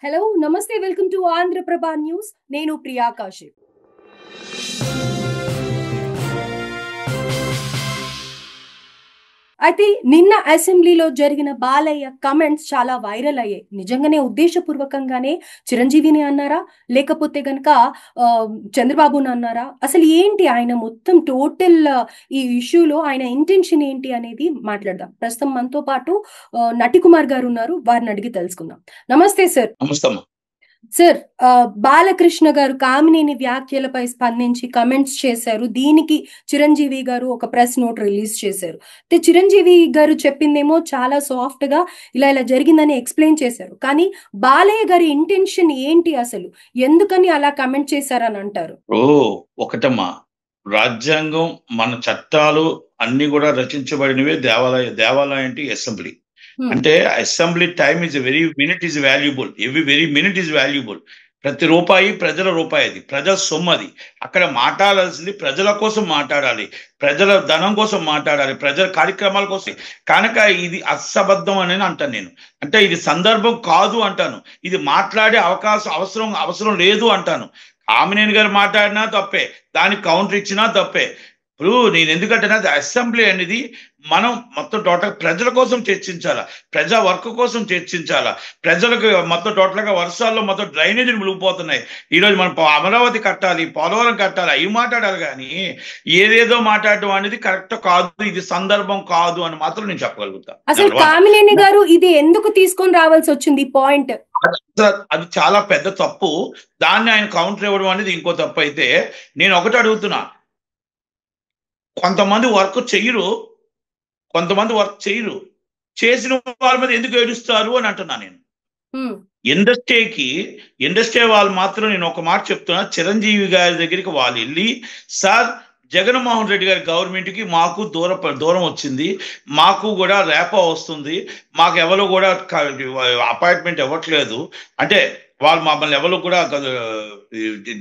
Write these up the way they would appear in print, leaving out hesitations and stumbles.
Hello నమస్తే welcome to Andhraprabha news. నేను ప్రియా కాశీప్. అయితే నిన్న అసెంబ్లీలో జరిగిన బాలయ్య కమెంట్స్ చాలా వైరల్ అయ్యాయి. నిజంగానే ఉద్దేశపూర్వకంగానే చిరంజీవిని అన్నారా, లేకపోతే గనక చంద్రబాబుని అన్నారా? అసలు ఏంటి ఆయన మొత్తం టోటల్ ఈ ఇష్యూలో ఆయన ఇంటెన్షన్ ఏంటి అనేది మాట్లాడదాం. ప్రస్తుతం మనతో పాటు నటికుమార్ గారు ఉన్నారు, వారిని అడిగి తెలుసుకుందాం. నమస్తే సార్. నమస్తే సార్, బాలకృష్ణ గారు కామినేని వ్యాఖ్యలపై స్పందించి కమెంట్స్ చేశారు. దీనికి చిరంజీవి గారు ఒక ప్రెస్ నోట్ రిలీజ్ చేశారు. అయితే చిరంజీవి గారు చెప్పిందేమో చాలా సాఫ్ట్ గా ఇలా ఇలా జరిగిందని ఎక్స్ప్లెయిన్ చేశారు. కానీ బాలయ్య గారి ఇంటెన్షన్ ఏంటి, అసలు ఎందుకని అలా కమెంట్ చేశారని అంటారు? ఒకటమ్మా, రాజ్యాంగం మన చట్టాలు అన్ని కూడా రచించబడినవే దేవాలయం అంటే అసెంబ్లీ. అంటే assembly time is very minute is valuable, very minute is valuable. ప్రతి రూపాయి ప్రజల రూపాయి, అది ప్రజల సొమ్ము. అది అక్కడ మాట్లాడాల్సింది ప్రజల కోసం మాట్లాడాలి, ప్రజల ధనం కోసం మాట్లాడాలి, ప్రజల కార్యక్రమాల కోసం. కనుక ఇది అసబద్ధం అని అంటాను నేను. అంటే ఇది సందర్భం కాదు అంటాను, ఇది మాట్లాడే అవసరం లేదు అంటాను. కామినేని గారు మాట్లాడినా తప్పే, దానికి కౌంటర్ ఇచ్చినా తప్పే. ఇప్పుడు నేను ఎందుకంటే అసెంబ్లీ అనేది మనం మొత్తం టోటల్ ప్రజల కోసం చర్చించాలా, ప్రజా వర్క్ కోసం చర్చించాలా. ప్రజలకు మొత్తం టోటల్గా వర్షాల్లో మొత్తం డ్రైనేజీలు మునిగిపోతున్నాయి. ఈరోజు మనం అమరావతి కట్టాలి, పోలవరం కట్టాలి, అవి మాట్లాడాలి. కానీ ఏదేదో మాట్లాడడం అనేది కరెక్ట్ కాదు, ఇది సందర్భం కాదు అని మాత్రం నేను చెప్పగలుగుతా. అసలు కామినేని గారు ఇది ఎందుకు తీసుకొని రావాల్సి వచ్చింది పాయింట్? అది చాలా పెద్ద తప్పు. దాన్ని ఆయన కౌంటర్ ఇవ్వడం అనేది ఇంకో తప్పు. అయితే నేను ఒకటి అడుగుతున్నా, కొంతమంది వర్క్ చెయ్యరు, చేసిన వాళ్ళ మీద ఎందుకు ఏడుస్తారు అని అంటున్నా నేను. ఇండస్ట్రీ వాళ్ళు మాత్రం నేను ఒక మాట చెప్తున్నా, చిరంజీవి గారి దగ్గరికి వాళ్ళు వెళ్ళి, సార్ జగన్మోహన్ రెడ్డి గారి గవర్నమెంట్కి మాకు దూరం వచ్చింది, మాకు కూడా రేపో వస్తుంది, మాకు ఎవరు కూడా అపాయింట్మెంట్ ఇవ్వట్లేదు అంటే వాళ్ళు మమ్మల్ని ఎవరు కూడా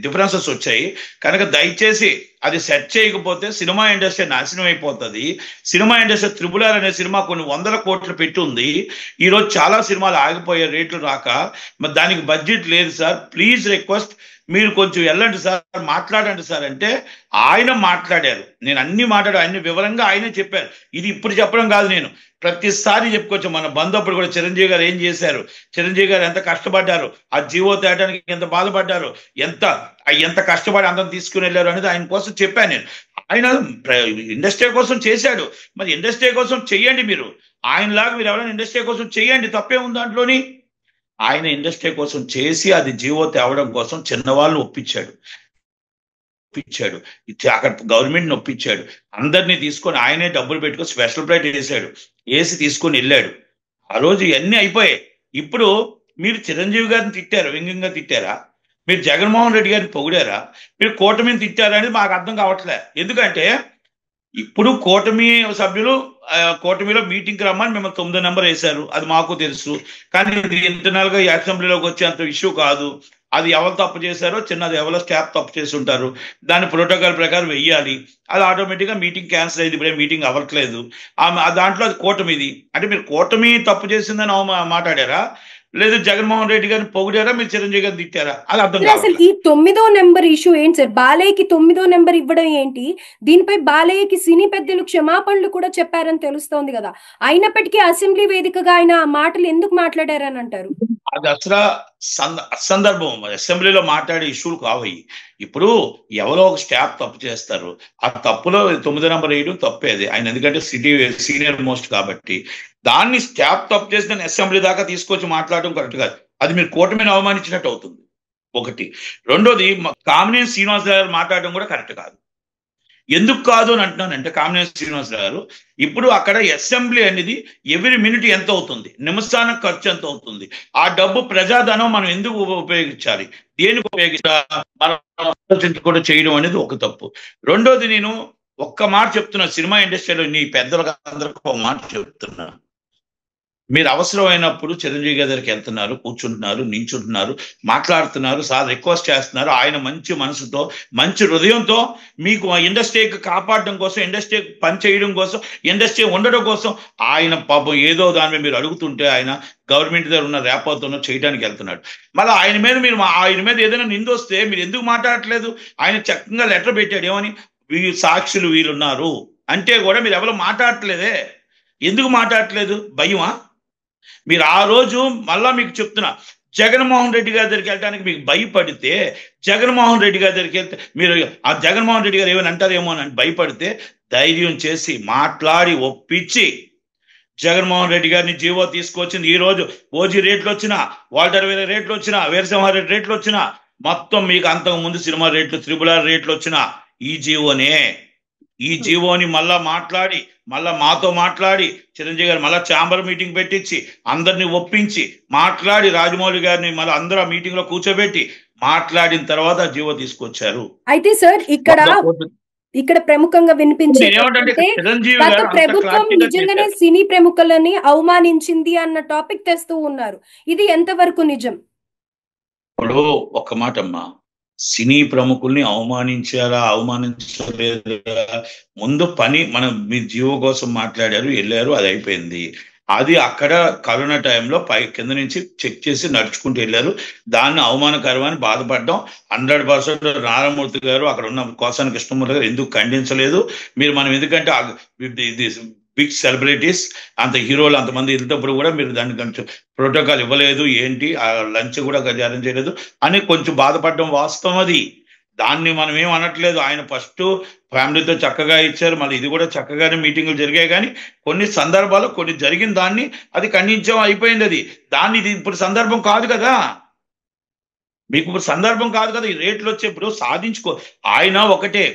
డిఫరెన్సెస్ వచ్చాయి. కనుక దయచేసి అది సెట్ చేయకపోతే సినిమా ఇండస్ట్రీ నాశనం అయిపోతుంది. సినిమా ఇండస్ట్రీ RRR అనే సినిమా కొన్ని 100 కోట్లు పెట్టి ఉంది. ఈరోజు చాలా సినిమాలు ఆగిపోయే రేట్లు రాక, మరి దానికి బడ్జెట్ లేదు సార్, ప్లీజ్ రిక్వెస్ట్ మీరు కొంచెం వెళ్ళండి సార్, మాట్లాడండి సార్ అంటే ఆయన మాట్లాడారు. నేను అన్ని వివరంగా ఆయనే చెప్పారు. ఇది ఇప్పుడు చెప్పడం కాదు, నేను ప్రతిసారి చెప్పుకోవచ్చు. మన బంధు అప్పుడు కూడా చిరంజీవి గారు ఏం చేశారు, చిరంజీవి గారు ఎంత కష్టపడ్డారు, ఆ జీవో తేయడానికి ఎంత బాధపడ్డారు, ఎంత కష్టపడి అందరం తీసుకుని వెళ్ళారు అనేది ఆయన కోసం చెప్పాను నేను. ఆయన ఇండస్ట్రీ కోసం చేశాడు, మరి ఇండస్ట్రీ కోసం చెయ్యండి మీరు. ఆయనలాగా మీరు ఎవరైనా ఇండస్ట్రీ కోసం చెయ్యండి, తప్పే ఉంది దాంట్లోని. ఆయన ఇండస్ట్రీ కోసం చేసి అది జీవో తేవడం కోసం చిన్నవాళ్ళు ఒప్పించాడు, అక్కడ గవర్నమెంట్ని ఒప్పించాడు. అందరినీ తీసుకొని ఆయనే డబ్బులు పెట్టుకొని స్పెషల్ ఫ్లైట్ వేసి తీసుకొని వెళ్ళాడు. ఆ రోజు ఇవన్నీ అయిపోయాయి. ఇప్పుడు మీరు చిరంజీవి గారిని తిట్టారు, వ్యంగ్యంగా తిట్టారా, మీరు జగన్మోహన్ రెడ్డి గారిని పొగిడారా, మీరు కూటమిని తిట్టారా అనేది మాకు అర్థం కావట్లే. ఎందుకంటే ఇప్పుడు కూటమి సభ్యులు కూటమిలో మీటింగ్కి రమ్మని మిమ్మల్ని 9 నెంబర్ వేశారు, అది మాకు తెలుసు. కానీ ఇది ఇంటర్నల్ గా అసెంబ్లీలోకి వచ్చేంత ఇష్యూ కాదు. అది ఎవరు తప్పు చేశారో చిన్నది, ఎవరో స్టాఫ్ తప్పు చేసి ఉంటారు, దాని ప్రోటోకాల్ ప్రకారం వెయ్యాలి. అది ఆటోమేటిక్గా మీటింగ్ క్యాన్సిల్ అయింది, ఇప్పుడే మీటింగ్ అవ్వట్లేదు. దాంట్లో అది కూటమిది. అంటే మీరు కూటమి తప్పు చేసిందని మాట్లాడారా, లేదు జగన్మోహన్ రెడ్డి గారిని పొగిడారా, మీరు చిరంజీవి గారిని తిట్టారా, అది అర్థం కాదు. అసలు ఈ 9వ నెంబర్ ఇష్యూ ఏంటి సార్? బాలయ్యకి 9వ నెంబర్ ఇవ్వడం ఏంటి? దీనిపై బాలయ్యకి సినీ పెద్దలు క్షమాపణలు కూడా చెప్పారని తెలుస్తోంది కదా. అయినప్పటికీ అసెంబ్లీ వేదికగా ఆయన ఆ మాటలు ఎందుకు మాట్లాడారని అంటారు? అది అసలు అసందర్భం. అసెంబ్లీలో మాట్లాడే ఇష్యూలు కావయి. ఇప్పుడు ఎవరో ఒక స్టాఫ్ తప్పు చేస్తారు, ఆ తప్పులో 9 నెంబర్ వేయడం తప్పేది ఆయన, ఎందుకంటే సీనియర్ మోస్ట్ కాబట్టి. దాన్ని స్టాఫ్ తప్పు చేసి దాన్ని అసెంబ్లీ దాకా తీసుకొచ్చి మాట్లాడడం కరెక్ట్ కాదు. అది మీరు కూటమిని అవమానించినట్టు అవుతుంది, ఒకటి. రెండోది, కామినేని శ్రీనివాస్ గారు మాట్లాడడం కూడా కరెక్ట్ కాదు. ఎందుకు కాదు అని అంటున్నానంటే, కామినేని శ్రీనివాస్ గారు ఇప్పుడు అక్కడ అసెంబ్లీ అనేది ఎవ్రీ మినిట్ ఎంత అవుతుంది, నిమిషానికి ఖర్చు ఎంత అవుతుంది, ఆ డబ్బు ప్రజాధనం మనం ఎందుకు ఉపయోగించాలి, దేనికి మనం కూడా చేయడం అనేది ఒక తప్పు. రెండోది, నేను ఒక్క మాట చెప్తున్నా, సినిమా ఇండస్ట్రీలో నీ పెద్దలకు అందరికీ ఒక మాట చెప్తున్నా, మీరు అవసరమైనప్పుడు చిరంజీవి గారి దగ్గరికి వెళ్తున్నారు, కూర్చుంటున్నారు, నించుంటున్నారు, మాట్లాడుతున్నారు, సార్ రిక్వెస్ట్ చేస్తున్నారు. ఆయన మంచి మనసుతో, మంచి హృదయంతో మీకు ఇండస్ట్రీకి కాపాడడం కోసం, ఇండస్ట్రీ పని చేయడం కోసం, ఇండస్ట్రీ ఉండడం కోసం ఆయన పాపం ఏదో దాని మీద మీరు అడుగుతుంటే ఆయన గవర్నమెంట్ దగ్గర ఉన్న రేపతోనో చేయడానికి వెళ్తున్నాడు. మళ్ళీ ఆయన మీద ఏదైనా నిందొస్తే మీరు ఎందుకు మాట్లాడట్లేదు? ఆయన చక్కగా లెటర్ పెట్టాడు, ఏమని? సాక్షులు వీళ్ళున్నారు అంటే కూడా మీరు ఎవరు మాట్లాడట్లేదే. ఎందుకు మాట్లాడట్లేదు? భయమా? మీరు ఆ రోజు మళ్ళా మీకు చెప్తున్నా, జగన్మోహన్ రెడ్డి గారి దగ్గరికి వెళ్ళడానికి మీకు భయపడితే, జగన్మోహన్ రెడ్డి గారి దగ్గరికి వెళ్తే మీరు ఆ జగన్మోహన్ రెడ్డి గారు ఏమైనా అంటారేమో అని భయపడితే ధైర్యం చేసి మాట్లాడి ఒప్పించి జగన్మోహన్ రెడ్డి గారిని జీవో తీసుకొచ్చింది. ఈ రోజు ఓజీ రేట్లు వచ్చినా, వాల్టర్ వేరే రేట్లు వచ్చినా, వీరసింహారెడ్డి రేట్లు వచ్చినా, మొత్తం మీకు అంతకు ముందు సినిమా రేట్లు, త్రిబుల్ ఆర్ రేట్లు వచ్చినా ఈ జీవోని మళ్ళా మాట్లాడి, మళ్ళా మాతో మాట్లాడి, చిరంజీవి గారు మళ్ళా ఛాంబర్ మీటింగ్ పెట్టించి అందరినీ ఒప్పించి మాట్లాడి, రాజమౌళి గారిని మళ్ళీ అందరూ ఆ మీటింగ్ లో కూర్చోబెట్టి మాట్లాడిన తర్వాత జీవో తీసుకొచ్చారు. అయితే సార్ ఇక్కడ ప్రముఖంగా వినిపించే గత ప్రభుత్వం నిజంగానే సినీ ప్రముఖులని అవమానించింది అన్న టాపిక్ తెస్తూ ఉన్నారు. ఇది ఎంతవరకు నిజం? ఇప్పుడు ఒక మాట అమ్మా, సినీ ప్రముఖుల్ని అవమానించలేదా? ముందు పని మీ జీవో కోసం మాట్లాడారు, వెళ్ళారు, అది అయిపోయింది. అది అక్కడ కరోనా టైంలో కింద నుంచి చెక్ చేసి నడుచుకుంటూ వెళ్ళారు. దాన్ని అవమానకరమని బాధపడ్డాం. 100% నారాయణమూర్తి గారు, అక్కడ ఉన్న కోసాని కృష్ణమూర్తి గారు ఎందుకు ఖండించలేదు? మనం ఎందుకంటే ఇది బిగ్ సెలబ్రిటీస్, అంత హీరోలు అంతమంది వెళ్తేప్పుడు కూడా మీరు దాన్ని కొంచెం ప్రోటోకాల్ ఇవ్వలేదు, ఏంటి ఆ లంచ్ కూడా అరేంజ్ చేయలేదు అని కొంచెం బాధపడడం వాస్తవం. అది దాన్ని మనం ఏం అనట్లేదు. ఆయన ఫస్ట్ ఫ్యామిలీతో చక్కగా ఇచ్చారు, మళ్ళీ ఇది కూడా చక్కగానే మీటింగులు జరిగాయి. కానీ కొన్ని సందర్భాల్లో కొన్ని జరిగిన దాన్ని అది ఖండించడం అయిపోయింది. ఇది ఇప్పుడు సందర్భం కాదు కదా, మీకు ఇప్పుడు సందర్భం కాదు కదా. ఈ రేట్లు వచ్చేప్పుడు సాధించుకో. ఆయన ఒకటే,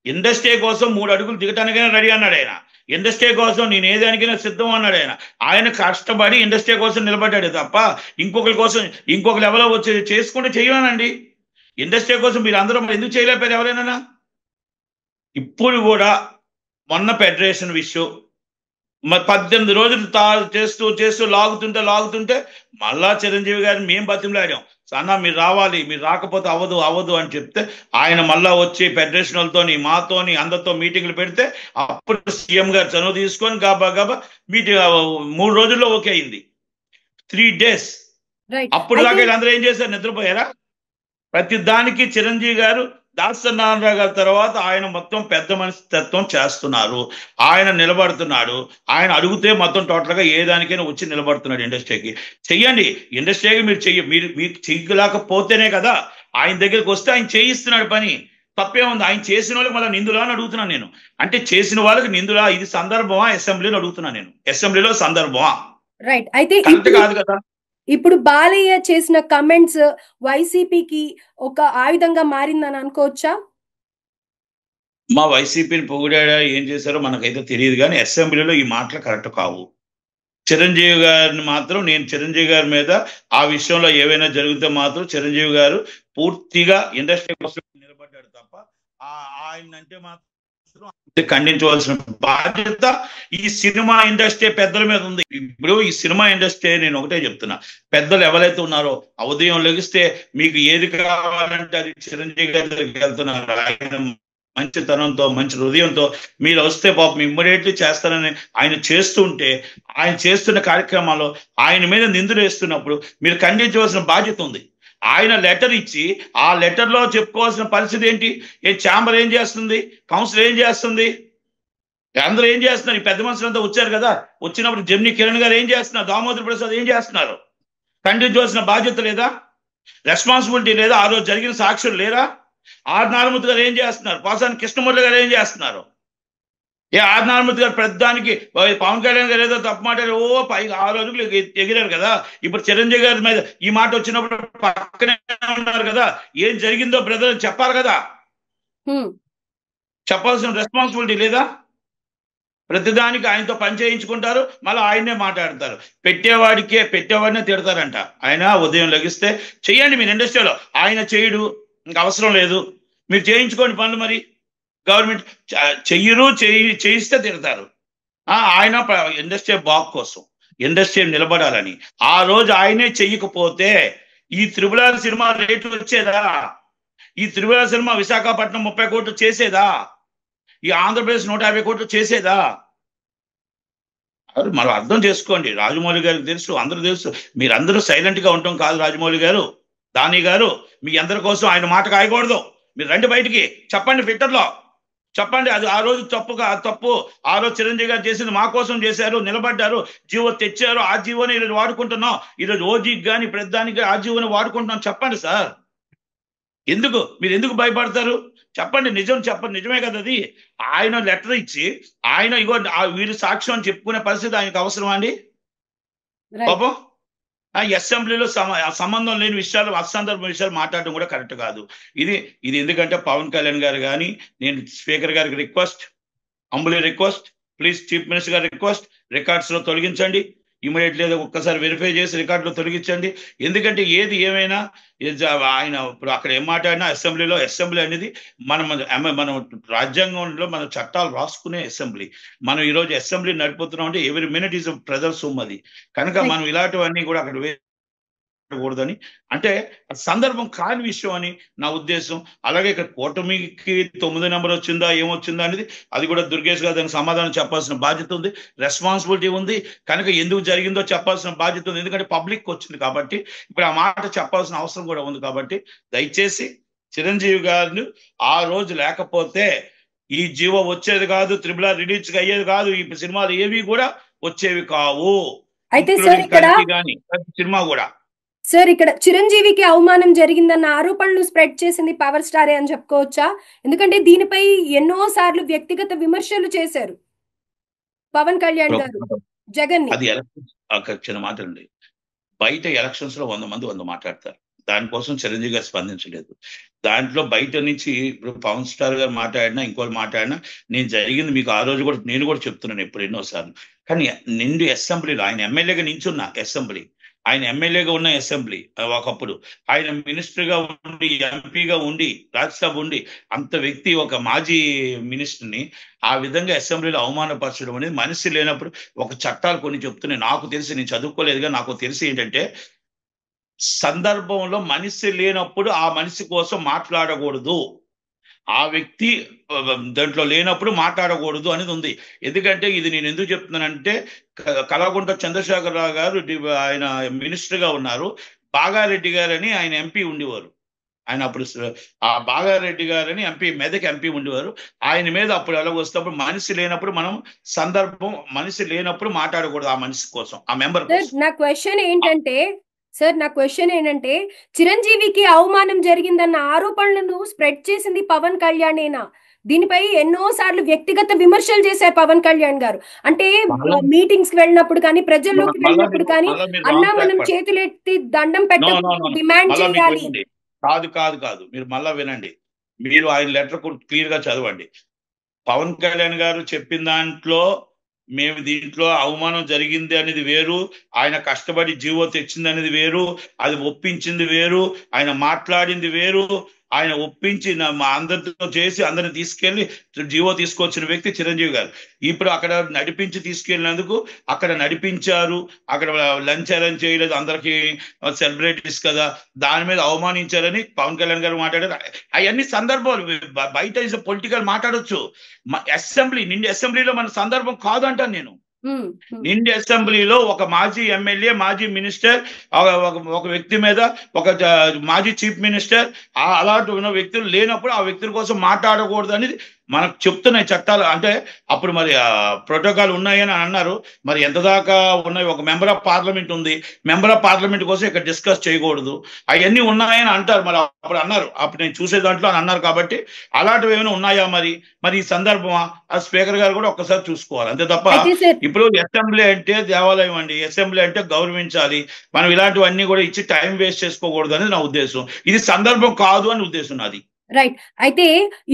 ఇండస్ట్రీ కోసం 3 అడుగులు దిగటానికైనా రెడీ అన్నాడు ఆయన. ఇండస్ట్రీ కోసం నేను ఏదానికైనా సిద్ధం అన్నాడు ఆయన కష్టపడి ఇండస్ట్రీ కోసం నిలబడ్డాడు తప్ప ఇంకొకరి కోసం ఇంకొక లెవెల్లో వచ్చి చేసుకుంటే చేయలేనండి. ఇండస్ట్రీ కోసం మీరు అందరూ ఎందుకు చేయలేకపోయారు ఎవరైనా? ఇప్పుడు కూడా మొన్న ఫెడరేషన్ విషయం 18 రోజులు చేస్తూ లాగుతుంటే మళ్ళా చిరంజీవి గారిని మేము బతిమలాడాం, అన్నా మీరు రావాలి, మీరు రాకపోతే అవ్వదు అని చెప్తే ఆయన మళ్ళా వచ్చి ఫెడరేషన్ వాళ్ళతోని మాతోని అందరితో మీటింగ్లు పెడితే అప్పుడు సీఎం గారు చనువు తీసుకొని గబా మీటింగ్ 3 రోజుల్లో ఓకే అయింది. 3 days. అప్పుడు దాకా అందరూ ఏం చేశారు? నిద్రపోయారా? ప్రతి దానికి చిరంజీవి గారు, దాసనారాయణరావు గారి తర్వాత ఆయన మొత్తం పెద్ద మనస్తత్వం చేస్తున్నారు. ఆయన నిలబడుతున్నాడు. ఆయన అడిగితే మొత్తం టోటల్గా ఏ దానికైనా వచ్చి నిలబడుతున్నాడు. ఇండస్ట్రీకి చెయ్యండి, ఇండస్ట్రీకి మీరు మీకు చెయ్యలేకపోతేనే కదా ఆయన దగ్గరికి వస్తే ఆయన చేయిస్తున్నాడు పని. తప్పేముంది? ఆయన చేసిన వాళ్ళకి మళ్ళీ నిందులా అని అడుగుతున్నాను నేను. అంటే చేసిన వాళ్ళకి నిందులా? ఇది సందర్భమా? అసెంబ్లీలో అడుగుతున్నాను నేను. అసెంబ్లీలో సందర్భమా? రైట్. అయితే కాదు కదా. ఇప్పుడు బాలయ్య చేసిన కమెంట్స్ వైసీపీకి ఒక ఆయుధంగా మారిందని అనుకోవచ్చా? మా వైసీపీని పొగిడా ఏం చేశారో మనకైతే తెలియదు, కానీ అసెంబ్లీలో ఈ మాటలు కరెక్ట్ కావు. చిరంజీవి గారిని మాత్రం, నేను చిరంజీవి గారి మీద ఆ విషయంలో ఏవైనా జరిగితే మాత్రం చిరంజీవి గారు పూర్తిగా ఇండస్ట్రీ కోసం నిలబడ్డాడు తప్ప ఆయన అంటే మాత్రం ఖండించవలసిన బాధ్యత ఈ సినిమా ఇండస్ట్రీ పెద్దల మీద ఉంది. ఇప్పుడు ఈ సినిమా ఇండస్ట్రీ నేను ఒకటే చెప్తున్నా, పెద్దలు ఎవరైతే ఉన్నారో ఉదయం లెగిస్తే మీకు ఏది కావాలంటే అది చిరంజీవి గారి దగ్గరికి వెళ్తున్నారు. ఆయన మంచితనంతో, మంచి హృదయంతో మీరు వస్తే పాపం ఇమ్మీడియట్లీ చేస్తారని ఆయన చేస్తుంటే, ఆయన చేస్తున్న కార్యక్రమాల్లో ఆయన మీద నిందలు వేస్తున్నప్పుడు మీరు ఖండించవలసిన బాధ్యత ఉంది. ఆయన లెటర్ ఇచ్చి ఆ లెటర్లో చెప్పుకోవాల్సిన పరిస్థితి ఏంటి? ఛాంబర్ ఏం చేస్తుంది? కౌన్సిల్ ఏం చేస్తుంది? అందరూ ఏం చేస్తున్నారు? ఈ పెద్ద మనుషులంతా వచ్చారు కదా, వచ్చినప్పుడు జమ్ని కిరణ్ గారు ఏం చేస్తున్నారు? దామోదర్ ప్రసాద్ ఏం చేస్తున్నారు? ఖండించవలసిన బాధ్యత లేదా? రెస్పాన్సిబిలిటీ లేదా? ఆ రోజు జరిగిన సాక్షులు లేరా? ఆర్ నారాయణమూర్తి గారు ఏం చేస్తున్నారు? పోసాని కృష్ణమూర్తి గారు ఏం చేస్తున్నారు? ఆర్ నారాయణమూర్తి గారు ప్రతిదానికి పవన్ కళ్యాణ్ గారు ఏదో తప్పు మాట్లాడారు, పైగా 6 రోజులు ఎగిరారు కదా. ఇప్పుడు చిరంజీవి గారి మీద ఈ మాట వచ్చినప్పుడు పక్కనే ఉన్నారు కదా, ఏం జరిగిందో బ్రదర్ చెప్పాలి కదా, చెప్పాల్సిన రెస్పాన్సిబిలిటీ లేదా? ప్రతిదానికి ఆయనతో పని చేయించుకుంటారు, మళ్ళీ ఆయన్నే మాట్లాడతారు. పెట్టేవాడినే తిడతారంట. ఆయన ఉదయం లెగిస్తే చెయ్యండి మీరు ఇండస్ట్రీలో, ఆయన చేయడు, ఇంకా అవసరం లేదు, మీరు చేయించుకోండి పనులు. మరి గవర్నమెంట్ చేయిస్తే తిడతారు. ఆయన ఇండస్ట్రీ బాగు కోసం, ఇండస్ట్రీ నిలబడాలని. ఆ రోజు ఆయనే చెయ్యకపోతే ఈ త్రిబుల్ సినిమా రేటు వచ్చేదా? ఈ త్రిబుల్ సినిమా విశాఖపట్నం 30 కోట్లు చేసేదా? ఈ ఆంధ్రప్రదేశ్ 150 కోట్లు చేసేదా? అది మనం అర్థం చేసుకోండి. రాజమౌళి గారికి తెలుసు, అందరూ తెలుసు. మీరందరూ సైలెంట్ గా ఉండటం కాదు. రాజమౌళి గారు, దాని గారు, మీ అందరి కోసం ఆయన మాట కాయకూడదు. మీరు రండి బయటికి, చెప్పండి, ట్విట్టర్లో చెప్పండి. అది ఆ రోజు తప్పు. ఆ రోజు చిరంజీవి గారు చేసింది మా కోసం చేశారు, నిలబడ్డారు, జీవో తెచ్చారు. ఆ జీవోని ఈరోజు వాడుకుంటున్నాం. ఈరోజు ఓజీకి కానీ ప్రతిదానికి ఆ జీవోని వాడుకుంటున్నాం. చెప్పండి సార్, మీరు ఎందుకు భయపడతారు? చెప్పండి, నిజం చెప్పండి. నిజమే కదా అది. ఆయన లెటర్ ఇచ్చి ఆయన ఇగో వీరు సాక్ష్యం అని చెప్పుకునే పరిస్థితి ఆయనకు అవసరమా అండి? పాపం అసెంబ్లీలో సంబంధం లేని విషయాలు, అసందర్భ విషయాలు మాట్లాడడం కూడా కరెక్ట్ కాదు. ఇది ఎందుకంటే పవన్ కళ్యాణ్ గారు కానీ, నేను స్పీకర్ గారికి request, humbly request, please chief minister గారి రిక్వెస్ట్, రికార్డ్స్ లో తొలగించండి. ఇమీడియట్లీ ఒక్కసారి వెరిఫై చేసి రికార్డులో తొలగించండి. ఎందుకంటే ఏది ఏమైనా ఆయన ఇప్పుడు అక్కడ ఏం మాట్లాడినా అసెంబ్లీ అనేది మనం రాజ్యాంగంలో మన చట్టాలు రాసుకునే అసెంబ్లీ. మనం ఈరోజు అసెంబ్లీ నడిపోతున్నాం అంటే ఎవ్రీ మినిట్ ఈజ్ ప్రజల సొమ్ము అది. కనుక మనం ఇలాంటివన్నీ కూడా అక్కడ కూడదని, అంటే సందర్భం కాని విషయం అని నా ఉద్దేశం. అలాగే ఇక్కడ కూటమికి 9 నెంబర్ వచ్చిందా ఏమొచ్చిందా అనేది అది కూడా దుర్గేష్ గారు దానికి సమాధానం చెప్పాల్సిన బాధ్యత ఉంది, రెస్పాన్సిబిలిటీ ఉంది. కనుక ఎందుకు జరిగిందో చెప్పాల్సిన బాధ్యత ఉంది. ఎందుకంటే పబ్లిక్ వచ్చింది కాబట్టి ఇప్పుడు ఆ మాట చెప్పాల్సిన అవసరం కూడా ఉంది. కాబట్టి దయచేసి చిరంజీవి గారిని ఆ రోజు లేకపోతే ఈ జీవో వచ్చేది కాదు, త్రిబుల్ ఆర్ రిలీజ్ అయ్యేది కాదు, ఈ సినిమాలు ఏవి కూడా వచ్చేవి కావు. అయితే సార్ ఇక్కడ సినిమా కూడా సార్ ఇక్కడ చిరంజీవికి అవమానం జరిగిందన్న ఆరోపణలు స్ప్రెడ్ చేసింది పవర్ స్టారే అని చెప్పుకోవచ్చా? ఎందుకంటే దీనిపై ఎన్నో సార్లు వ్యక్తిగత విమర్శలు చేశారు పవన్ కళ్యాణ్ గారు జగన్. అది ఎలక్షన్స్ చిన్న మాట అండి. బయట ఎలక్షన్స్ లో 100 మంది 100 మాట్లాడతారు. దానికోసం చిరంజీవి గారు స్పందించలేదు. దాంట్లో బయట నుంచి ఇప్పుడు పవన్ స్టార్ గారు మాట్లాడినా ఇంకోటి మాట్లాడినా నేను జరిగింది మీకు ఆ రోజు కూడా నేను కూడా చెప్తున్నాను ఎప్పుడు ఎన్నోసార్లు. కానీ నిండు అసెంబ్లీలో ఆయన ఎమ్మెల్యేగా నించున్న అసెంబ్లీ, ఆయన ఎమ్మెల్యేగా ఉన్న అసెంబ్లీ, ఒకప్పుడు ఆయన మినిస్టర్గా ఉండి ఎంపీగా ఉండి రాజ్యసభ ఉండి అంత వ్యక్తి ఒక మాజీ మినిస్టర్ని ఆ విధంగా అసెంబ్లీలో అవమానపరచడం అనేది మనిషి లేనప్పుడు ఒక చట్టాలు కొన్ని చెప్తున్నాయి. నాకు తెలిసి, నేను చదువుకోలేదుగా, నాకు తెలిసి ఏంటంటే సందర్భంలో మనిషి లేనప్పుడు ఆ మనిషి కోసం మాట్లాడకూడదు, ఆ వ్యక్తి దాంట్లో లేనప్పుడు మాట్లాడకూడదు అనేది ఉంది. ఎందుకంటే ఇది నేను ఎందుకు చెప్తున్నానంటే కల్వకుంట్ల చంద్రశేఖరరావు గారు ఆయన మినిస్టర్గా ఉన్నారు, బాగారెడ్డి గారని ఆయన ఎంపీ ఉండేవారు. ఆయన అప్పుడు ఆ బాగారెడ్డి గారని మెదక్ ఎంపీ ఉండేవారు. ఆయన మీద అప్పుడు ఎలాగొస్తప్పుడు మనిషి లేనప్పుడు మనం మనిషి లేనప్పుడు మాట్లాడకూడదు ఆ మనిషి కోసం, ఆ మెంబర్ కోసం. నా క్వశ్చన్ ఏంటంటే చిరంజీవికి అవమానం జరిగిందన్న ఆరోపణలను స్ప్రెడ్ చేసింది పవన్ కళ్యాణేనా? దీనిపై ఎన్నో సార్లు వ్యక్తిగత విమర్శలు చేశారు పవన్ కళ్యాణ్ గారు. అంటే మీటింగ్స్ కి వెళ్ళినప్పుడు కానీ, ప్రజల్లోకి వెళ్ళినప్పుడు కానీ, అన్నా మనం చేతులెత్తి దండం పెట్టకూడదు, డిమాండ్ చేయాలి. కాదు మీరు మళ్ళా వినండి. మీరు ఆయన లెటర్ క్లియర్ గా చదవండి. పవన్ కళ్యాణ్ గారు చెప్పిన దాంట్లో మేము దీంట్లో అవమానం జరిగింది అనేది వేరు, ఆయన కష్టపడి జీవో తెచ్చింది అనేది వేరు, అది ఒప్పించింది వేరు, ఆయన మాట్లాడింది వేరు. ఆయన ఒప్పించి అందరితో చేసి అందరిని తీసుకెళ్లి జీవో తీసుకొచ్చిన వ్యక్తి చిరంజీవి గారు. ఇప్పుడు అక్కడ నడిపించి తీసుకెళ్ళినందుకు అక్కడ నడిపించారు, అక్కడ లంచ్ అరేంజ్ చేయలేదు, అందరికి సెలబ్రిటీస్ కదా, దాని మీద అవమానించారని పవన్ కళ్యాణ్ గారు మాట్లాడారు. అవన్నీ సందర్భాలు. బయట పొలిటికల్ మాట్లాడొచ్చు, నిండి అసెంబ్లీలో మన సందర్భం కాదు అంటాను నేను. నిండి అసెంబ్లీలో ఒక మాజీ ఎమ్మెల్యే, మాజీ మినిస్టర్, ఒక వ్యక్తి మీద, ఒక మాజీ చీఫ్ మినిస్టర్, అలాంటి ఉన్న వ్యక్తులు లేనప్పుడు ఆ వ్యక్తుల కోసం మాట్లాడకూడదు అనేది మనకు చెప్తున్నాయి చట్టాలు. అంటే అప్పుడు మరి ప్రోటోకాల్ ఉన్నాయని అన్నారు, మరి ఎంత దాకా ఉన్నాయి? ఒక మెంబర్ ఆఫ్ పార్లమెంట్ ఉంది, మెంబర్ ఆఫ్ పార్లమెంట్ కోసం ఇక్కడ డిస్కస్ చేయకూడదు, అవన్నీ ఉన్నాయని అంటారు. మరి అప్పుడు అన్నారు, అప్పుడు నేను చూసే దాంట్లో అని అన్నారు. కాబట్టి అలాంటివి ఏమైనా ఉన్నాయా? మరి ఈ సందర్భమా? ఆ స్పీకర్ గారు కూడా ఒక్కసారి చూసుకోవాలి, అంతే తప్ప. ఇప్పుడు అసెంబ్లీ అంటే దేవాలయం అండి, అసెంబ్లీ అంటే గౌరవించాలి. మనం ఇలాంటివన్నీ కూడా ఇచ్చి టైం వేస్ట్ చేసుకోకూడదు అనేది నా ఉద్దేశం. ఇది సందర్భం కాదు అని ఉద్దేశం నాది. రైట్. అయితే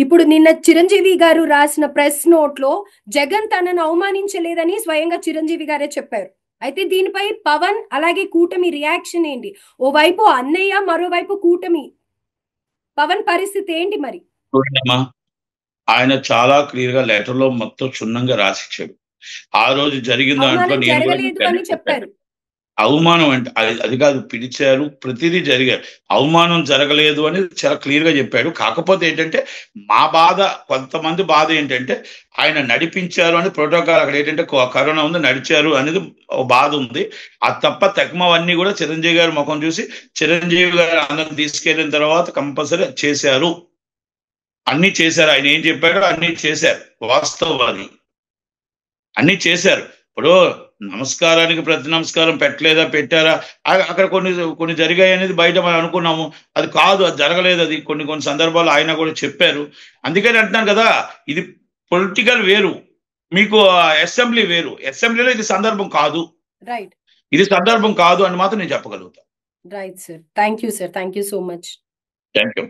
ఇప్పుడు నిన్న చిరంజీవి గారు రాసిన ప్రెస్ నోట్ లో జగన్ తనను అవమానించలేదని స్వయంగా చిరంజీవి గారే చెప్పారు. అయితే దీనిపై పవన్ అలాగే కూటమి రియాక్షన్ ఏంటి? ఓవైపు అన్నయ్య, మరోవైపు కూటమి, పవన్ పరిస్థితి ఏంటి మరి? ఆయన చాలా క్లియర్ గా లెటర్ లో మొత్తం క్షుణ్ణంగా రాసిచ్చాడు. ఆ రోజు జరిగిన దాంట్లో అవమానం నేను కూడా జరగలేదు మీకు అన్ని అని చెప్పాను. చెప్పారు. అవమానం అంటే అది కాదు, పిలిచారు, ప్రతిదీ జరిగారు. అవమానం జరగలేదు అని చాలా క్లియర్ గా చెప్పాడు. కాకపోతే ఏంటంటే మా బాధ, కొంతమంది బాధ ఏంటంటే ఆయన నడిపించారు అని ప్రోటోకాల్, అక్కడ ఏంటంటే కరోనా ఉంది నడిచారు అనేది ఒక బాధ ఉంది. అది తప్ప తగ్మవన్నీ కూడా చిరంజీవి గారి ముఖం చూసి చిరంజీవి గారు అందరిని తీసుకెళ్లిన తర్వాత కంపల్సరీ చేశారు, అన్ని చేశారు. ఆయన ఏం చెప్పాడో అన్ని చేశారు, వాస్తవాలు అన్ని చేశారు. ఇప్పుడు నమస్కారానికి ప్రతి నమస్కారం పెట్టలేదా, పెట్టారా, అక్కడ కొన్ని కొన్ని జరిగాయి అనేది బయట మనం అనుకున్నాము. అది కాదు, అది జరగలేదు. అది కొన్ని కొన్ని సందర్భాలు ఆయన కూడా చెప్పారు. అందుకని అంటున్నాను కదా, ఇది పొలిటికల్ వేరు, మీకు అసెంబ్లీ వేరు. అసెంబ్లీలో ఇది సందర్భం కాదు, రైట్ ఇది సందర్భం కాదు అని మాత్రం నేను చెప్పగలుగుతాను. Right sir. Thank you sir. Thank you so much. Thank you.